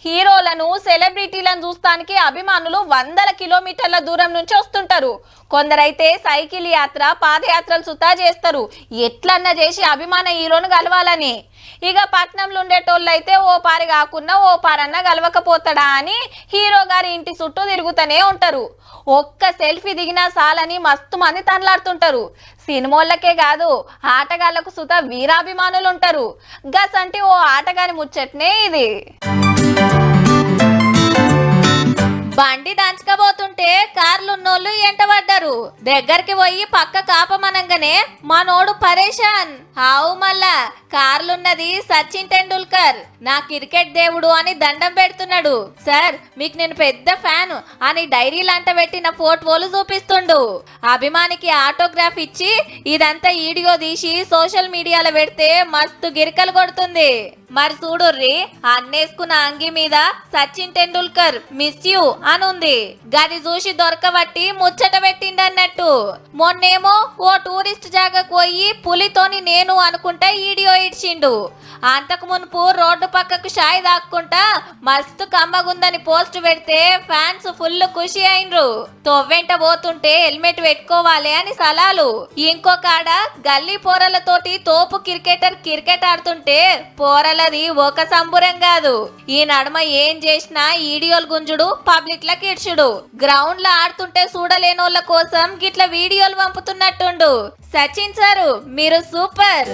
హీరోలను సెలబ్రిటీలను చూస్తానికి అభిమానులు వందల కిలోమీటర్ల దూరం నుంచి వస్తుంటారు. కొందరైతే సైకిల్ యాత్ర పాదయాత్రలు సుతా చేస్తారు ఎట్లన్నా చేసి అభిమాన హీరోను కలవాలని. ఇక పట్నంలో ఉండేటోళ్ళు అయితే ఓ పారి కాకుండా ఓ పారన్నా కలవకపోతాడా అని హీరో గారి ఇంటి చుట్టూ తిరుగుతూనే ఉంటారు. ఒక్క సెల్ఫీ దిగినా సాలని మస్తు మంది తనలాడుతుంటారు. సినిమాలకే కాదు ఆటగాళ్లకు సుతా వీరాభిమానులు ఉంటారు. గసంటి ఓ ఆటగాని ముచ్చట్నే ఇది. బండి దంచకపోతుంటే కార్లున్నోళ్ళు ఎంటబడ్డారు. దగ్గరికి పోయి పక్క కాపమనంగానే మనోడు పరేషాన్. హావు మళ్ళా కార్లున్నది సచిన్ టెండూల్కర్, నా క్రికెట్ దేవుడు అని దండం పెడుతున్నాడు. సార్ మీకు నేను పెద్ద ఫ్యాన్ అని డైరీలంట పెట్టిన ఫోటోలు చూపిస్తుండు. అభిమానికి ఆటోగ్రాఫ్ ఇచ్చి ఇదంతా వీడియో తీసి సోషల్ మీడియాలో పెడితే మస్తు గిరికలు కొడుతుంది. మరి చూడుర్రి, అన్నేసుకున్న అంగి మీద సచిన్ టెండూల్కర్ మిస్ యూ అని ఉంది. గది చూసి దొరకబట్టి ముచ్చట పెట్టిండన్నట్టు. మొన్నేమో ఓ టూరిస్ట్ జాగాకు పోయి పులితోని నేను అనుకుంటా వీడియో ఇచ్చిండు. అంతకు మునుపు రోడ్డు పక్కకు షాయి దాక్కుంటా మస్తు కమ్మగుందని పోస్ట్ పెడితే ఫ్యాన్స్ ఫుల్ ఖుషి అయినరు. తొవ్వెంట పోతుంటే హెల్మెట్ పెట్టుకోవాలి అని సలాలు. ఇంకో కాడ గల్లీ పోరలతోటి తోపు క్రికెట్ ఆడుతుంటే పోరలది ఒక సంబురం కాదు. ఈ నడుమ ఏం చేసినా వీడియోలు గుంజుడు, పబ్లిక్ ల కిడ్చుడు. గ్రౌండ్ లో ఆడుతుంటే చూడలేనోళ్ళ కోసం గిట్ల వీడియోలు పంపుతున్నట్టుండు. సచిన్ సారు మీరు సూపర్.